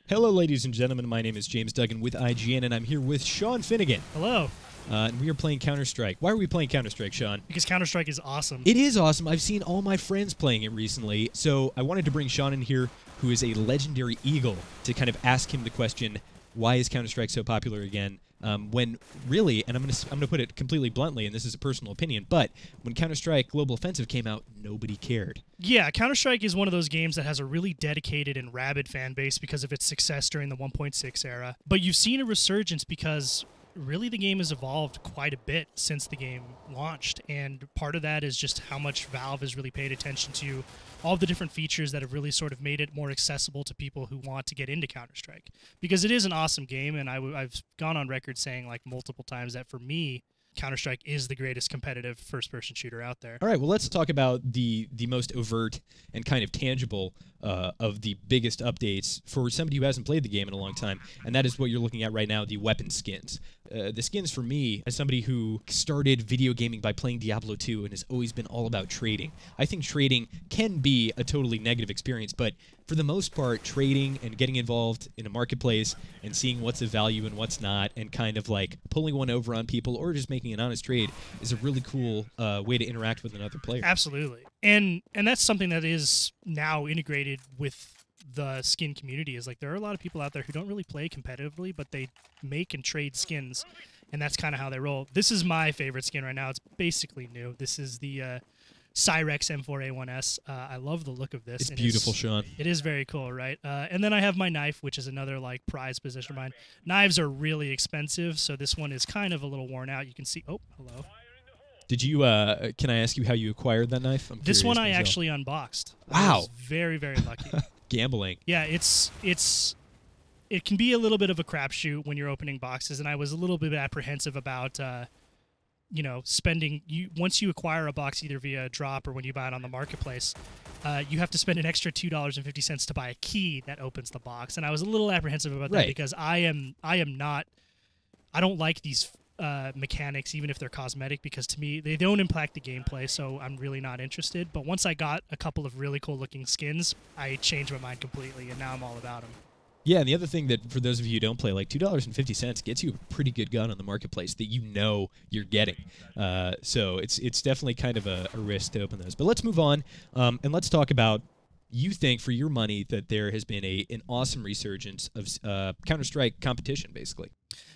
Hello, ladies and gentlemen. My name is James Duggan with IGN, and I'm here with Sean Finnegan. Hello. And we are playing CounterStrike. Why are we playing CounterStrike, Sean? Because CounterStrike is awesome. It is awesome. I've seen all my friends playing it recently, so I wanted to bring Sean in here, who is a legendary eagle, to kind of ask him the question, why is CounterStrike so popular again? When really, and I'm gonna put it completely bluntly, and this is a personal opinion, but when Counter-Strike Global Offensive came out, nobody cared. Yeah, Counter-Strike is one of those games that has a really dedicated and rabid fan base because of its success during the 1.6 era. But you've seen a resurgence because really the game has evolved quite a bit since the game launched, and part of that is just how much Valve has really paid attention to all the different features that have really sort of made it more accessible to people who want to get into Counter-Strike. Because it is an awesome game, and I've gone on record saying like multiple times that for me, Counter-Strike is the greatest competitive first-person shooter out there. All right, well, let's talk about the most overt and kind of tangible of the biggest updates for somebody who hasn't played the game in a long time, and that is what you're looking at right now, the weapon skins. The skins, for me, as somebody who started video gaming by playing Diablo 2 and has always been all about trading, I think trading can be a totally negative experience, but for the most part, trading and getting involved in a marketplace and seeing what's of value and what's not, and kind of like pulling one over on people or just making an honest trade is a really cool way to interact with another player. Absolutely. And that's something that is now integrated with the skin community. Is like there are a lot of people out there who don't really play competitively, but they make and trade skins, and that's kind of how they roll. This is my favorite skin right now. It's basically new. This is the Cyrex M4A1S. I love the look of this. It's beautiful, Sean. It is very cool, right? And then I have my knife, which is another like prized possession of mine. Knives are really expensive, so this one is kind of a little worn out. You can see. Oh, hello. Did you? Can I ask you how you acquired that knife? This one I actually unboxed. Wow. I was very, very lucky. Gambling. Yeah, it can be a little bit of a crapshoot when you're opening boxes, and I was a little bit apprehensive about spending. Once you acquire a box either via a drop or when you buy it on the marketplace, you have to spend an extra $2.50 to buy a key that opens the box, and I was a little apprehensive about that because I don't like these mechanics, even if they're cosmetic, because to me they don't impact the gameplay, so I'm really not interested. But once I got a couple of really cool looking skins, I changed my mind completely, and now I'm all about them. Yeah, and the other thing that, for those of you who don't play, like $2.50 gets you a pretty good gun on the marketplace that you know you're getting. So it's definitely kind of a risk to open those. But let's move on, and let's talk about, you think, for your money, that there has been an awesome resurgence of Counter-Strike competition, basically.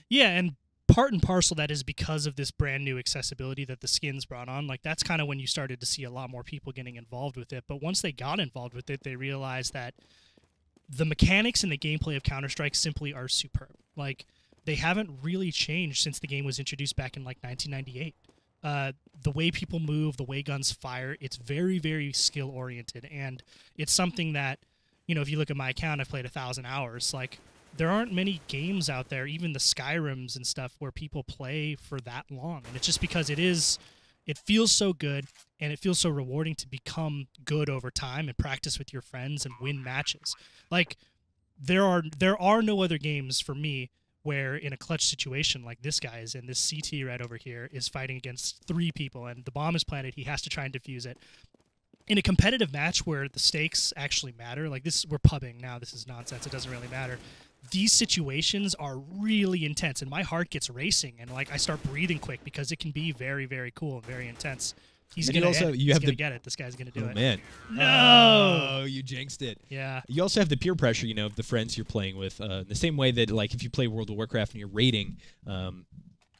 Yeah, and part and parcel that is because of this brand new accessibility that the skins brought on. Like, that's kind of when you started to see a lot more people getting involved with it. But once they got involved with it, they realized that the mechanics and the gameplay of Counter-Strike simply are superb. Like, they haven't really changed since the game was introduced back in like 1998. The way people move, the way guns fire, it's very, very skill-oriented. And it's something that, if you look at my account, I've played 1,000 hours. Like, there aren't many games out there, even the Skyrims and stuff, where people play for that long. And it's just because it feels so good, and it feels so rewarding to become good over time and practice with your friends and win matches. Like, there are no other games for me where in a clutch situation like this guy is in, this CT right over here is fighting against 3 people, and the bomb is planted, he has to try and defuse it. In a competitive match where the stakes actually matter, like this, we're pubbing now, this is nonsense, it doesn't really matter. These situations are really intense, and my heart gets racing, and like I start breathing quick because it can be very, very cool and very intense. He's gonna get it. This guy's gonna do it. Oh man! No! Oh, you jinxed it. Yeah. You also have the peer pressure, of the friends you're playing with. The same way that, like, if you play World of Warcraft and you're raiding, and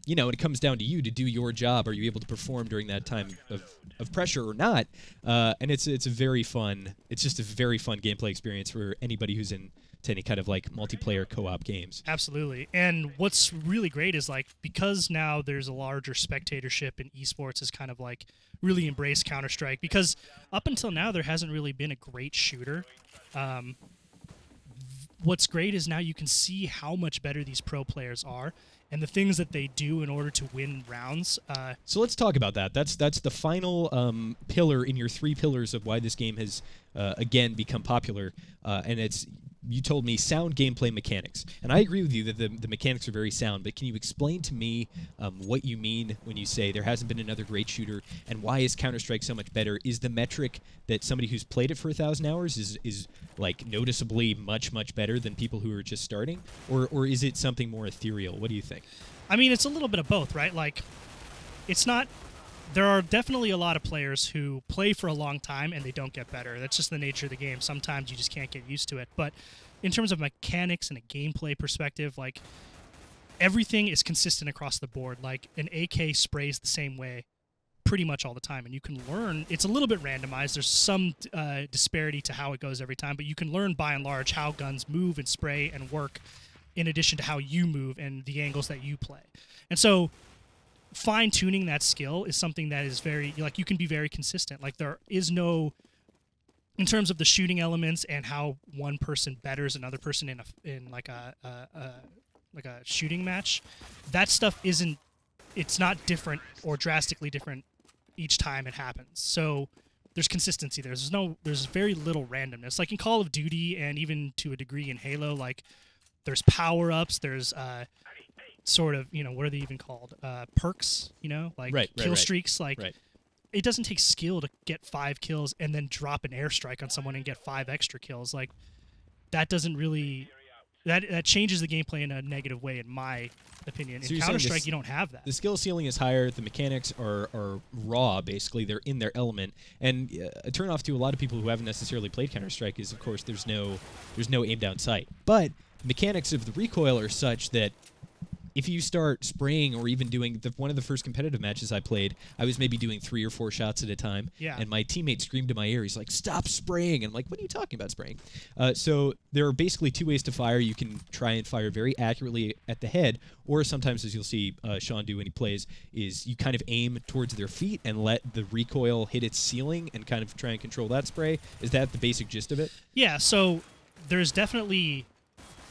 it comes down to you to do your job. Are you able to perform during that time of pressure or not? And it's a very fun. It's just a very fun gameplay experience for anybody who's into any kind of like multiplayer co-op games. Absolutely. And what's really great is, like, because now there's a larger spectatorship in esports has kind of like really embraced Counter-Strike, because up until now there hasn't really been a great shooter. What's great is now you can see how much better these pro players are and the things that they do in order to win rounds. So let's talk about that. That's the final pillar in your 3 pillars of why this game has, again, become popular. And it's you told me sound gameplay mechanics, and I agree with you that the mechanics are very sound. But can you explain to me what you mean when you say there hasn't been another great shooter, and why is Counter-Strike so much better? Is the metric that somebody who's played it for 1,000 hours is like noticeably much better than people who are just starting, or is it something more ethereal? What do you think? I mean, it's a little bit of both, right? Like, it's not. There are definitely a lot of players who play for a long time and they don't get better. That's just the nature of the game. Sometimes you just can't get used to it. But in terms of mechanics and a gameplay perspective, like, everything is consistent across the board. Like, an AK sprays the same way pretty much all the time, and you can learn. It's a little bit randomized. There's some disparity to how it goes every time, but you can learn by and large how guns move and spray and work in addition to how you move and the angles that you play. And so fine-tuning that skill is something that is very, like, you can be very consistent. Like, there is no, in terms of the shooting elements and how one person betters another person in like a shooting match, that stuff isn't, it's not different or drastically different each time it happens. So there's consistency there. There's very little randomness. Like in Call of Duty and even to a degree in Halo, like, there's power-ups, there's sort of, what are they even called? Perks, like kill streaks. Like, it doesn't take skill to get 5 kills and then drop an airstrike on someone and get 5 extra kills. Like, that doesn't really, that changes the gameplay in a negative way, in my opinion. So in Counter-Strike, you don't have that. The skill ceiling is higher. The mechanics are raw, basically. They're in their element. And a turn-off to a lot of people who haven't necessarily played Counter-Strike is, of course, there's no aim-down sight. But the mechanics of the recoil are such that if you start spraying or even doing one of the first competitive matches I played, I was maybe doing 3 or 4 shots at a time. Yeah. And my teammate screamed in my ear. He's like, "Stop spraying." And I'm like, "What are you talking about spraying?" So there are basically 2 ways to fire. You can try and fire very accurately at the head, or sometimes, as you'll see Sean do when he plays, is you kind of aim towards their feet and let the recoil hit its ceiling and kind of try and control that spray. Is that the basic gist of it? Yeah, so there's definitely,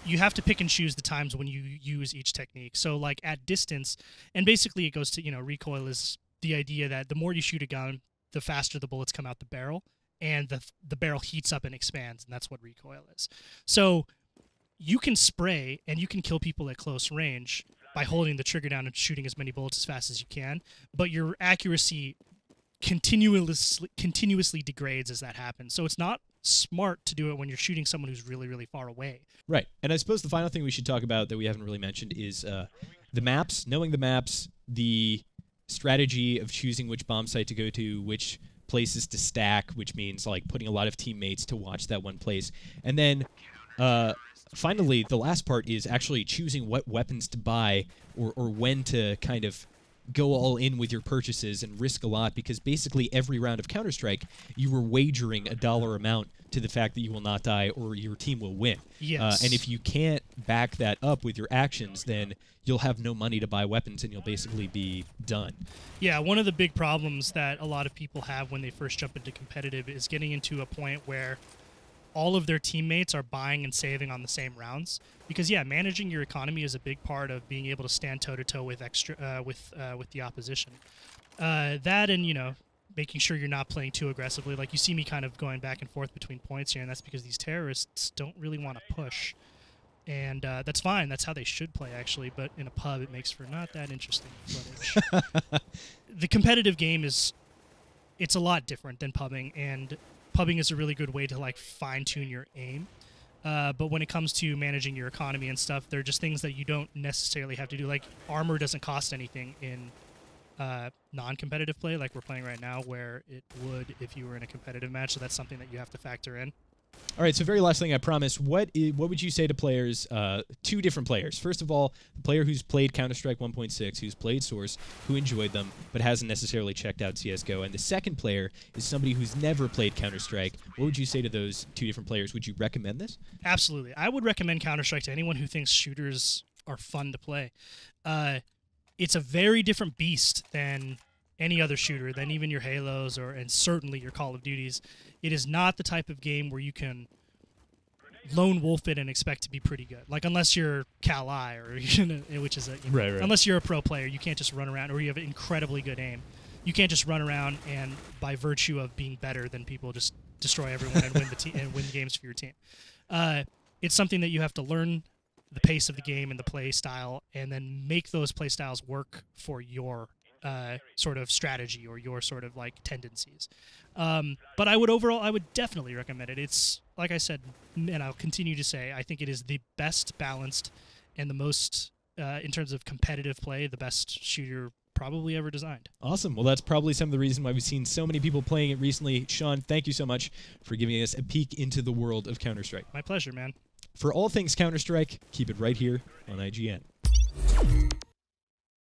you have to pick and choose the times when you use each technique. So, like, at distance, and basically it goes to, recoil is the idea that the more you shoot a gun, the faster the bullets come out the barrel, and the barrel heats up and expands, and that's what recoil is. So you can spray and you can kill people at close range by holding the trigger down and shooting as many bullets as fast as you can, but your accuracy continuously degrades as that happens. So it's not smart to do it when you're shooting someone who's really, really far away. Right. And I suppose the final thing we should talk about that we haven't really mentioned is the maps, knowing the maps, the strategy of choosing which bomb site to go to, which places to stack, which means like putting a lot of teammates to watch that one place. And then finally, the last part is actually choosing what weapons to buy or when to kind of go all in with your purchases and risk a lot, because basically every round of Counter-Strike, you were wagering a dollar amount to the fact that you will not die or your team will win. Yes. And if you can't back that up with your actions, then you'll have no money to buy weapons and you'll basically be done. Yeah, one of the big problems that a lot of people have when they first jump into competitive is getting into a point where all of their teammates are buying and saving on the same rounds. Because, yeah, managing your economy is a big part of being able to stand toe-to-toe with with the opposition. That and, making sure you're not playing too aggressively. Like, you see me kind of going back and forth between points here, and that's because these terrorists don't really want to push. And that's fine. That's how they should play, actually. But in a pub, it makes for not that interesting footage. The competitive game it's a lot different than pubbing, and pubbing is a really good way to, like, fine-tune your aim. But when it comes to managing your economy and stuff, they're just things that you don't necessarily have to do. Like, armor doesn't cost anything in non-competitive play like we're playing right now, where it would if you were in a competitive match, so that's something that you have to factor in. All right, so very last thing I promise, what would you say to players, 2 different players? First of all, the player who's played Counter-Strike 1.6, who's played Source, who enjoyed them, but hasn't necessarily checked out CSGO. And the second player is somebody who's never played Counter-Strike. What would you say to those 2 different players? Would you recommend this? Absolutely. I would recommend Counter-Strike to anyone who thinks shooters are fun to play. It's a very different beast than any other shooter, than even your Halos and certainly your Call of Duties. It is not the type of game where you can lone wolf it and expect to be pretty good. Like, unless you're Cal I, or which is right. Unless you're a pro player, you can't just run around, or you have incredibly good aim. You can't just run around and, by virtue of being better than people, just destroy everyone and win the games for your team. it's something that you have to learn the pace of the game and the play style, and then make those play styles work for your sort of strategy or your sort of like tendencies. But I would definitely recommend it. It's, like I said, and I'll continue to say, I think it is the best balanced and the most, in terms of competitive play, the best shooter probably ever designed. Awesome. Well, that's probably some of the reason why we've seen so many people playing it recently. Sean, thank you so much for giving us a peek into the world of Counter-Strike. My pleasure, man. For all things Counter-Strike, keep it right here on IGN.